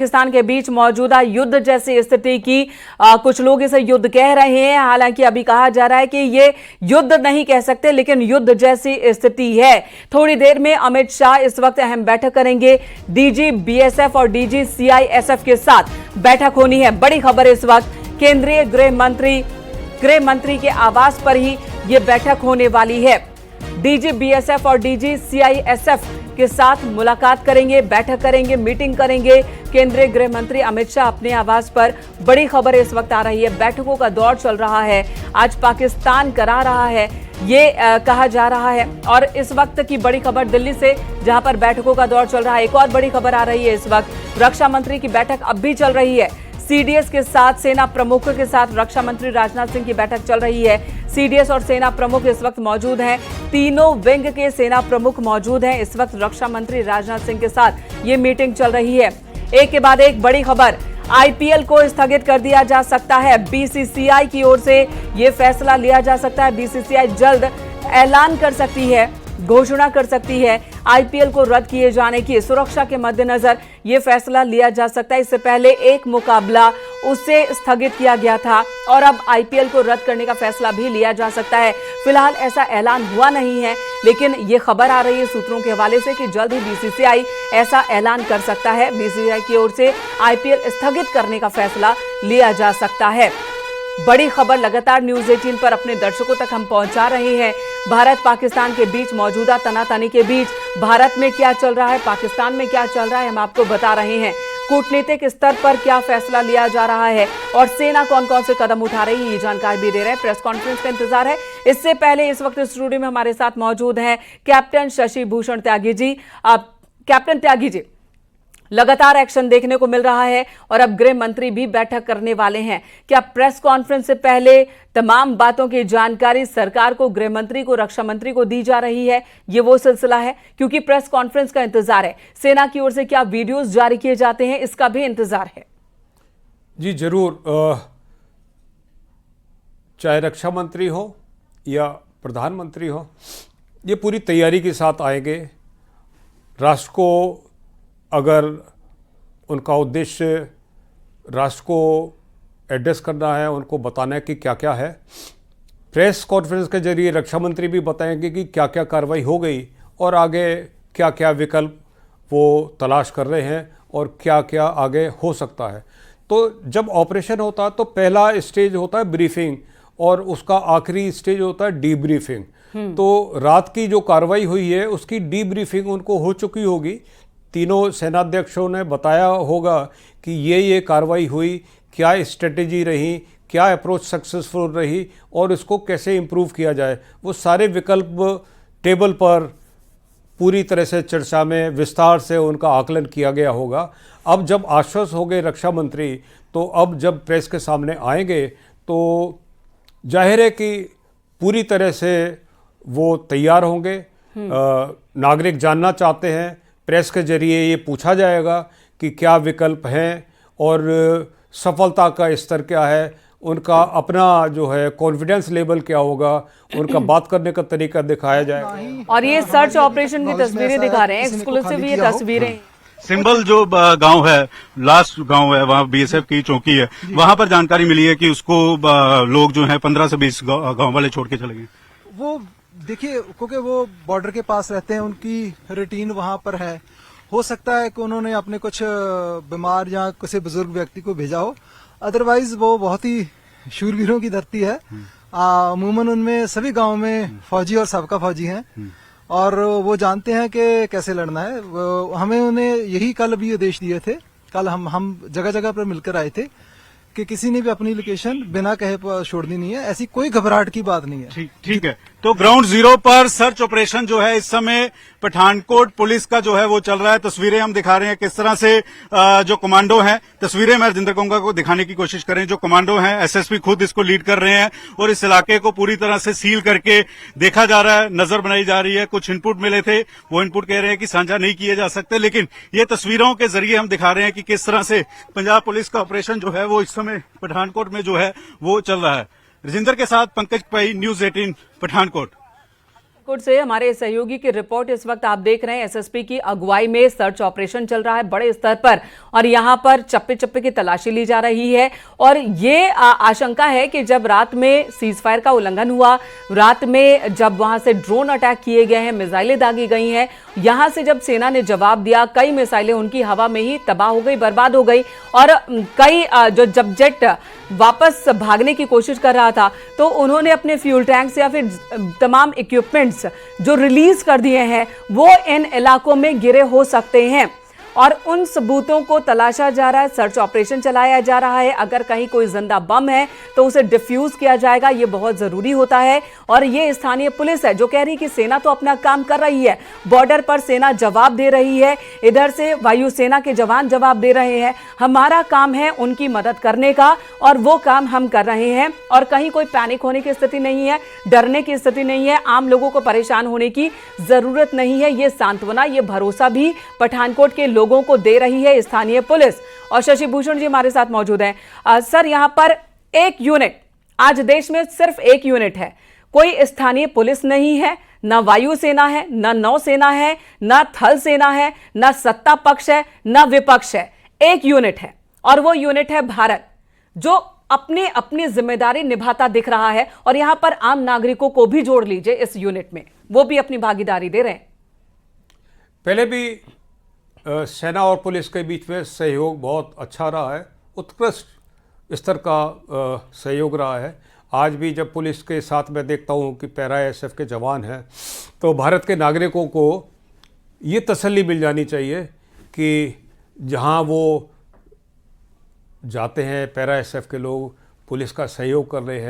पाकिस्तान के बीच मौजूदा युद्ध जैसी स्थिति की कुछ लोग इसे युद्ध कह रहे हैं। हालांकि अभी कहा जा रहा है कि ये युद्ध नहीं कह सकते, लेकिन युद्ध जैसी स्थिति है। थोड़ी देर में अमित शाह इस वक्त अहम बैठक करेंगे। डीजी बीएसएफ और डीजी सीआईएसएफ के साथ बैठक होनी है। बड़ी खबर इस वक्त केंद्रीय गृह मंत्री के आवास पर ही ये बैठक होने वाली है। डीजी बीएसएफ और डीजी सीआईएसएफ के साथ मुलाकात करेंगे, बैठक करेंगे, मीटिंग करेंगे केंद्रीय गृह मंत्री अमित शाह अपने आवास पर। बड़ी खबर इस वक्त आ रही है, बैठकों का दौर चल रहा है। आज पाकिस्तान करा रहा है ये कहा जा रहा है। और इस वक्त की बड़ी खबर दिल्ली से, जहां पर बैठकों का दौर चल रहा है। एक और बड़ी खबर आ रही है इस वक्त, रक्षा मंत्री की बैठक अब भी चल रही है। सीडीएस के साथ सेना प्रमुखों के साथ रक्षा मंत्री राजनाथ सिंह की बैठक चल रही है। सीडीएस और सेना प्रमुख इस वक्त मौजूद हैं। तीनों विंग के सेना प्रमुख मौजूद हैं। इस वक्त रक्षा मंत्री राजनाथ सिंह के साथ ये मीटिंग चल रही है। एक के बाद एक बड़ी खबर, आईपीएल को स्थगित कर दिया जा सकता है। बीसीसीआई की ओर से ये फैसला लिया जा सकता है। बीसीसीआई जल्द ऐलान कर सकती है, घोषणा कर सकती है आईपीएल को रद्द किए जाने की। सुरक्षा के मद्देनजर यह फैसला लिया जा सकता है। इससे पहले एक मुकाबला उसे स्थगित किया गया था और अब आईपीएल को रद्द करने का फैसला भी लिया जा सकता है। फिलहाल ऐसा ऐलान हुआ नहीं है, लेकिन ये खबर आ रही है सूत्रों के हवाले से कि जल्द ही बीसीसीआई ऐसा ऐलान कर सकता है। बीसीसीआई की ओर से आईपीएल स्थगित करने का फैसला लिया जा सकता है। बड़ी खबर लगातार न्यूज 18 पर अपने दर्शकों तक हम पहुंचा रहे हैं। भारत पाकिस्तान के बीच मौजूदा तनातनी के बीच भारत में क्या चल रहा है, पाकिस्तान में क्या चल रहा है, हम आपको बता रहे हैं। कूटनीतिक स्तर पर क्या फैसला लिया जा रहा है और सेना कौन कौन से कदम उठा रही है, ये जानकारी भी दे रहे हैं। प्रेस कॉन्फ्रेंस का इंतजार है। इससे पहले इस वक्त स्टूडियो में हमारे साथ मौजूद हैं कैप्टन शशि भूषण त्यागी जी। कैप्टन त्यागी जी, लगातार एक्शन देखने को मिल रहा है और अब गृह मंत्री भी बैठक करने वाले हैं। क्या प्रेस कॉन्फ्रेंस से पहले तमाम बातों की जानकारी सरकार को, गृह मंत्री को, रक्षा मंत्री को दी जा रही है? ये वो सिलसिला है, क्योंकि प्रेस कॉन्फ्रेंस का इंतजार है। सेना की ओर से क्या वीडियोस जारी किए जाते हैं, इसका भी इंतजार है। जी जरूर, चाहे रक्षा मंत्री हो या प्रधानमंत्री हो, ये पूरी तैयारी के साथ आएंगे। राष्ट्र को, अगर उनका उद्देश्य राष्ट्र को एड्रेस करना है, उनको बताना है कि क्या क्या है, प्रेस कॉन्फ्रेंस के जरिए रक्षा मंत्री भी बताएंगे कि क्या क्या कार्रवाई हो गई और आगे क्या क्या विकल्प वो तलाश कर रहे हैं और क्या क्या आगे हो सकता है। तो जब ऑपरेशन होता है तो पहला स्टेज होता है ब्रीफिंग और उसका आखिरी स्टेज होता है डीब्रीफिंग। तो रात की जो कार्रवाई हुई है उसकी डीब्रीफिंग उनको हो चुकी होगी। तीनों सेनाध्यक्षों ने बताया होगा कि ये कार्रवाई हुई, क्या स्ट्रेटेजी रही, क्या अप्रोच सक्सेसफुल रही और इसको कैसे इम्प्रूव किया जाए। वो सारे विकल्प टेबल पर पूरी तरह से चर्चा में विस्तार से उनका आकलन किया गया होगा। अब जब आश्वस्त हो गए रक्षा मंत्री, तो अब जब प्रेस के सामने आएंगे तो जाहिर है कि पूरी तरह से वो तैयार होंगे। नागरिक जानना चाहते हैं, प्रेस के जरिए ये पूछा जाएगा कि क्या विकल्प हैं और सफलता का स्तर क्या है, उनका अपना जो है कॉन्फिडेंस लेवल क्या होगा, उनका बात करने का तरीका दिखाया जाएगा। और ये सर्च ऑपरेशन की तस्वीरें दिखा रहे हैं, एक्सक्लूसिव ये तस्वीरें। सिंबल जो गांव है, लास्ट गांव है, वहाँ बीएसएफ की चौकी है, वहाँ पर जानकारी मिली है कि उसको लोग जो है 15 से 20 गांव वाले छोड़ के चले गए। वो देखिए, क्योंकि वो बॉर्डर के पास रहते हैं, उनकी रूटीन वहां पर है। हो सकता है कि उन्होंने अपने कुछ बीमार या किसी बुजुर्ग व्यक्ति को भेजा हो, अदरवाइज वो बहुत ही शूरवीरों की धरती है। अमूमन उनमें सभी गांव में फौजी और सबका फौजी हैं और वो जानते हैं कि कैसे लड़ना है। हमें उन्हें यही कल भी आदेश दिए थे। कल हम जगह जगह पर मिलकर आए थे कि किसी ने भी अपनी लोकेशन बिना कहे छोड़नी नहीं है। ऐसी कोई घबराहट की बात नहीं है। ठीक है। तो ग्राउंड जीरो पर सर्च ऑपरेशन जो है इस समय पठानकोट पुलिस का जो है वो चल रहा है। तस्वीरें हम दिखा रहे हैं किस तरह से जो कमांडो हैं, तस्वीरें मैं राजेंद्र कोंगा को दिखाने की कोशिश करें। जो कमांडो हैं, एसएसपी खुद इसको लीड कर रहे हैं और इस इलाके को पूरी तरह से सील करके देखा जा रहा है, नजर बनाई जा रही है। कुछ इनपुट मिले थे, वो इनपुट कह रहे हैं कि साझा नहीं किए जा सकते, लेकिन ये तस्वीरों के जरिए हम दिखा रहे हैं कि किस तरह से पंजाब पुलिस का ऑपरेशन जो है वो इस समय पठानकोट में जो है वो चल रहा है। राजेंद्र के साथ पंकज पई, न्यूज 18 पठानकोट। कोट से हमारे सहयोगी की रिपोर्ट इस वक्त आप देख रहे हैं। एसएसपी की अगुवाई में सर्च ऑपरेशन चल रहा है बड़े स्तर पर और यहां पर चप्पे चप्पे की तलाशी ली जा रही है और ये आशंका है कि जब रात में सीज फायर का उल्लंघन हुआ, रात में जब वहां से ड्रोन अटैक किए गए हैं, मिसाइलें दागी गई हैं, यहां से जब सेना ने जवाब दिया, कई मिसाइलें उनकी हवा में ही तबाह हो गई, बर्बाद हो गई और कई जब जेट वापस भागने की कोशिश कर रहा था तो उन्होंने अपने फ्यूल टैंक्स या फिर तमाम इक्विपमेंट्स जो रिलीज कर दिए हैं वो इन इलाकों में गिरे हो सकते हैं और उन सबूतों को तलाशा जा रहा है। सर्च ऑपरेशन चलाया जा रहा है। अगर कहीं कोई जिंदा बम है तो उसे डिफ्यूज किया जाएगा, ये बहुत जरूरी होता है। और ये स्थानीय पुलिस है जो कह रही है कि सेना तो अपना काम कर रही है, बॉर्डर पर सेना जवाब दे रही है, इधर से वायुसेना के जवान जवाब दे रहे हैं, हमारा काम है उनकी मदद करने का और वो काम हम कर रहे हैं। और कहीं कोई पैनिक होने की स्थिति नहीं है, डरने की स्थिति नहीं है, आम लोगों को परेशान होने की जरूरत नहीं है। ये सांत्वना, ये भरोसा भी पठानकोट के लोगों को दे रही है स्थानीय पुलिस। और शशि भूषण जी हमारे साथ मौजूद हैं। सर, यहां पर एक यूनिट, आज देश में सिर्फ एक यूनिट है, कोई स्थानीय पुलिस नहीं है, ना वायुसेना है, ना नौसेना है, ना थल सेना है, ना सत्ता पक्ष है, ना विपक्ष है, एक यूनिट है और वो यूनिट है भारत, जो अपनी अपनी जिम्मेदारी निभाता दिख रहा है। और यहां पर आम नागरिकों को भी जोड़ लीजिए इस यूनिट में, वो भी अपनी भागीदारी दे रहे हैं। पहले भी सेना और पुलिस के बीच में सहयोग बहुत अच्छा रहा है, उत्कृष्ट स्तर का सहयोग रहा है। आज भी जब पुलिस के साथ मैं देखता हूँ कि पैरा एसएफ के जवान हैं तो भारत के नागरिकों को ये तसल्ली मिल जानी चाहिए कि जहाँ वो जाते हैं पैरा एसएफ के लोग पुलिस का सहयोग कर रहे हैं।